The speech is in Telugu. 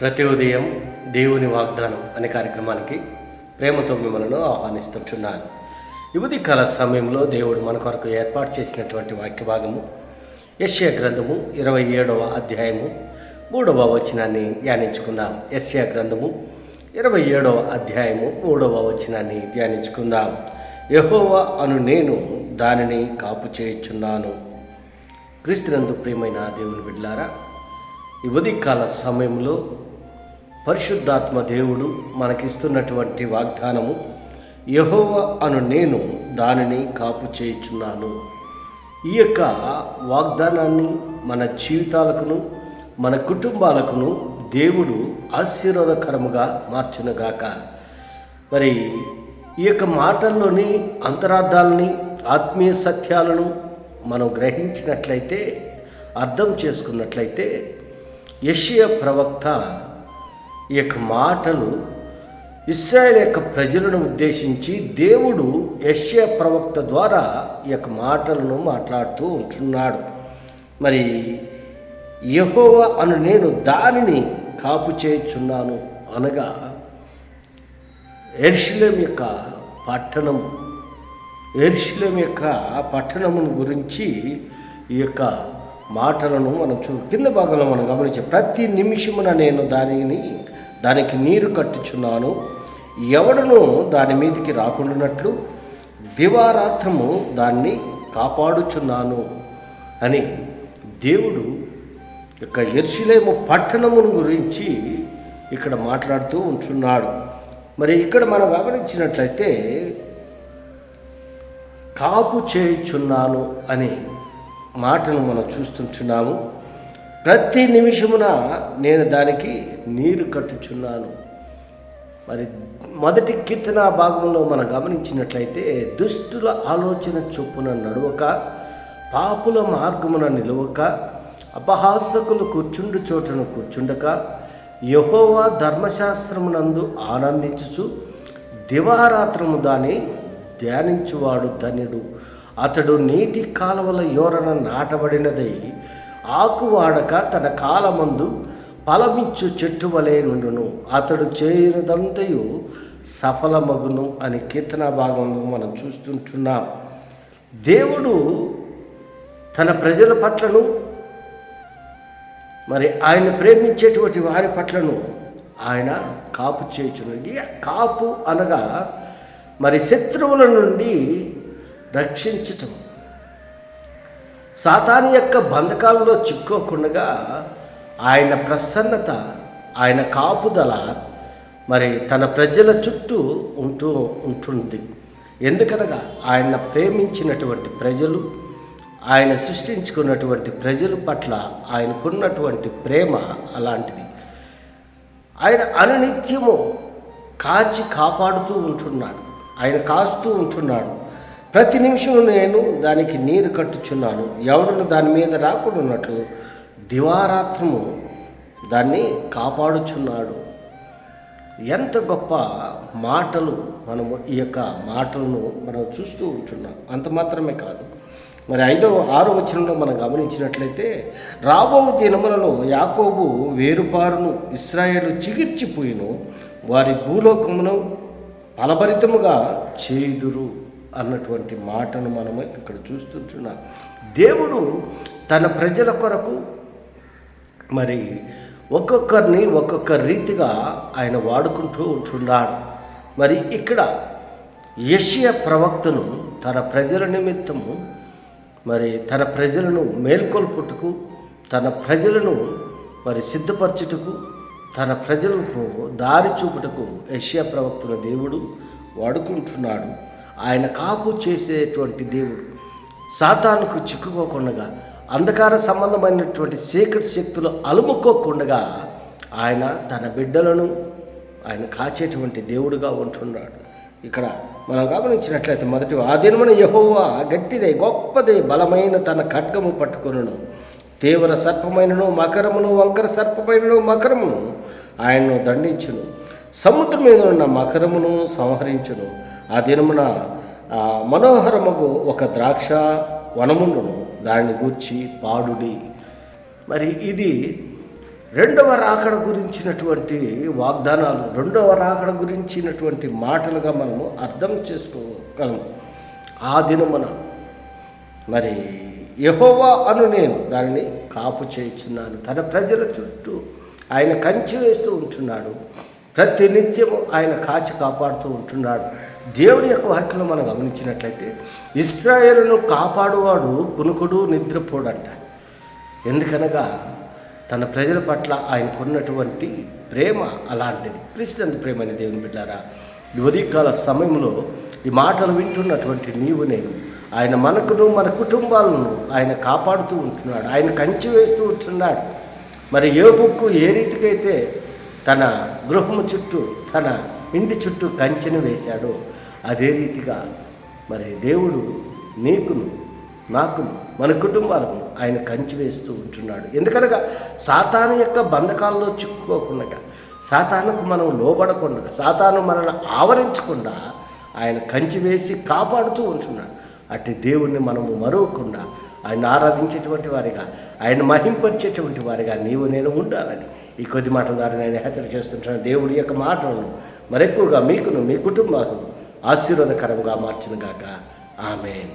ప్రతి ఉదయం దేవుని వాగ్దానం అనే కార్యక్రమానికి ప్రేమతో మిమ్మల్ని ఆహ్వానిస్తుంటున్నాను. ఈ ఉదయకాల సమయంలో దేవుడు మన కొరకు ఏర్పాటు చేసినటువంటి వాక్య భాగము యెషయా గ్రంథము 27వ అధ్యాయము 3వ వచనాన్ని ధ్యానించుకుందాం. యెషయా గ్రంథము 27వ అధ్యాయము 3వ వచనాన్ని ధ్యానించుకుందాం. యెహోవా అను నేను దానిని కాపు చేయుచున్నాను. క్రీస్తునందు ప్రియమైన దేవుని బిడ్డలారా, ఈ ఉదయకాల సమయంలో పరిశుద్ధాత్మ దేవుడు మనకిస్తున్నటువంటి వాగ్దానము, యెహోవా అను నేను దానిని కాపు చేయుచున్నాను. ఈ యొక్క వాగ్దానాన్ని మన జీవితాలకును మన కుటుంబాలకును దేవుడు ఆశీర్వాదకరముగా మార్చునుగాక. మరి ఈ యొక్క మాటల్లోని అంతరార్థాలని, ఆత్మీయ సత్యాలను మనం గ్రహించినట్లయితే, అర్థం చేసుకున్నట్లయితే, యెషయా ప్రవక్త ఈ యొక్క మాటలు ఇశ్రాయేల్ యొక్క ప్రజలను ఉద్దేశించి దేవుడు యెషయా ప్రవక్త ద్వారా ఈ యొక్క మాటలను మాట్లాడుతూ ఉంటున్నాడు. మరి యెహోవా అను నేను దానిని కాపు చేయుచున్నాను అనగా యెరూషలేము యొక్క పట్టణము, యెరూషలేము యొక్క పట్టణమును గురించి ఈ యొక్క మాటలను మనం కింద భాగంలో మనం గమనించే, ప్రతి నిమిషమున నేను దానికి నీరు కట్టుచున్నాను, ఎవడను దాని మీదకి రాకుండానట్లు దివారాత్రము దాన్ని కాపాడుచున్నాను అని దేవుడు యొక్క యెరూషలేము పట్టణమును గురించి ఇక్కడ మాట్లాడుతూ ఉంటున్నాడు. మరి ఇక్కడ మనం గమనించినట్లయితే కాపు చేయుచున్నాను అనే మాటను మనం చూస్తుంటున్నాము. ప్రతి నిమిషమున నేను దానికి నీరు కట్టుచున్నాను. మరి మొదటి కీర్తన భాగంలో మనం గమనించినట్లయితే, దుష్టుల ఆలోచన చొప్పున నడవక, పాపుల మార్గమున నిలవక, అపహాసకులు కూర్చుండు చోటను కూర్చుండక, యెహోవా ధర్మశాస్త్రమునందు ఆనందించుచు దివారాత్రము దాన్ని ధ్యానించువాడు ధన్యుడు. అతడు నీటి కాలువల యోరన నాటబడినదై ఆకు వాడక తన కాలమందు ఫలమిచ్చు చెట్టు వలె నుండును. అతడు చేయనిదంతయు సఫలమగును అని కీర్తన భాగంలో మనం చూస్తుంటున్నాం. దేవుడు తన ప్రజల పట్లను, మరి ఆయన ప్రేమించేటువంటి వారి పట్లను ఆయన కాపు చేయుచున్నది. కాపు అనగా మరి శత్రువుల నుండి రక్షించటం, సాతాను యొక్క బంధకాలలో చిక్కోకుండా ఆయన ప్రసన్నత, ఆయన కాపుదల మరి తన ప్రజల చుట్టూ ఉంటుంది. ఎందుకనగా ఆయన ప్రేమించినటువంటి ప్రజలు, ఆయన సృష్టించుకున్నటువంటి ప్రజల పట్ల ఆయనకున్నటువంటి ప్రేమ అలాంటిది. ఆయన అనునిత్యము కాచి కాపాడుతూ ఉంటున్నాడు, ఆయన కాస్తూ ఉంటున్నాడు. ప్రతి నిమిషం నేను దానికి నీరు కట్టుచున్నాను, ఎవడను దాని మీద రాకుండా ఉన్నట్లు దివారాత్రము దాన్ని కాపాడుచున్నాడు. ఎంత గొప్ప మాటలు మనము ఈ యొక్క మాటలను మనం చూస్తూ ఉంటున్నాం. అంత మాత్రమే కాదు, మరి 6వ వచనంలో మనం గమనించినట్లయితే, రాబో దినములలో యాకోబు వేరుపారును, ఇశ్రాయేలు చిగిర్చిపోయిను, వారి భూలోకమును ఫలభరితముగా చేయుదురు అన్నటువంటి మాటను మనము ఇక్కడ చూస్తుంటున్నాం. దేవుడు తన ప్రజల కొరకు మరి ఒక్కొక్కరిని ఒక్కొక్క రీతిగా ఆయన వాడుకుంటూ ఉంటున్నాడు. మరి ఇక్కడ యెషయా ప్రవక్తను తన ప్రజల నిమిత్తము, మరి తన ప్రజలను మేల్కొల్పుటకు, తన ప్రజలను మరి సిద్ధపరచుటకు, తన ప్రజలకు దారి చూపుటకు యెషయా ప్రవక్తను దేవుడు వాడుకుంటున్నాడు. ఆయన కాపు చేసేటువంటి దేవుడు, సాతానుకు చిక్కుకోకుండా, అంధకార సంబంధమైనటువంటి చీకటి శక్తులు అలుముకోకుండా ఆయన తన బిడ్డలను ఆయన కాచేటువంటి దేవుడుగా ఉంటున్నాడు. ఇక్కడ మనం గమనించినట్లయితే, మొదటి ఆ దినమున యెహోవా గట్టిదే, గొప్పదే, బలమైన తన ఖడ్గము పట్టుకొనును, తీవ్ర సర్పమైనను మకరమును, వంకర సర్పమైనను మకరమును ఆయన్ను దండించును, సముద్రం మీద ఉన్న మకరమును సంహరించును. ఆ దినమున మనోహరముగు ఒక ద్రాక్ష వనమును దానిని గూర్చి పాడుడి. మరి ఇది రెండవ రాకడ గురించినటువంటి వాగ్దానాలు, రెండవ రాకడ గురించినటువంటి మాటలుగా మనము అర్థం చేసుకోగలము. ఆ దినమున మరి యెహోవా అను నేను దానిని కాపు చేయుచున్నాను. తన ప్రజల చుట్టూ ఆయన కంచె వేస్తూ ఉంటున్నాడు. ప్రతి నిత్యము ఆయన కాచి కాపాడుతూ ఉంటున్నాడు. దేవుని యొక్క వాక్యలో మనం గమనించినట్లయితే ఇశ్రాయేలును కాపాడువాడు కునుకుడు నిద్రపోడంట. ఎందుకనగా తన ప్రజల పట్ల ఆయనకున్నటువంటి ప్రేమ అలాంటిది. క్రీస్తునందు ప్రేమైన దేవుని బిడ్డారా, ఈ ఉదయకాల సమయంలో ఈ మాటలు వింటున్నటువంటి నీవు నేను, ఆయన మనకును మన కుటుంబాలను ఆయన కాపాడుతూ ఉంటున్నాడు. ఆయన కంచె వేస్తూ ఉంటున్నాడు. మరి యోబుకు ఏ రీతికైతే తన గృహము చుట్టూ, తన ఇంటి చుట్టూ కంచెను వేశాడో అదే రీతిగా మరి దేవుడు నీకును నాకును మన కుటుంబాలను ఆయన కంచి వేస్తూ ఉంటున్నాడు. ఎందుకనగా సాతాను యొక్క బంధకాల్లో చిక్కుకోకుండా, సాతానుకు మనం లోబడకుండా, సాతాను మనల్ని ఆవరించకుండా ఆయన కంచి వేసి కాపాడుతూ ఉంటున్నాడు. అట్టి దేవుణ్ణి మనము మరవకుండా ఆయన ఆరాధించేటువంటి వారిగా, ఆయన మహింపరిచేటువంటి వారిగా నీవు నేను ఉండాలని ఈ కొద్ది మాటల ద్వారా నేను హెచ్చరిక చేస్తుంటున్నాను. దేవుడి యొక్క మాటలను మరెక్కువగా మీకును మీ కుటుంబాలను ఆశీర్వాదకరంగా మార్చునుగాక. ఆమేన్.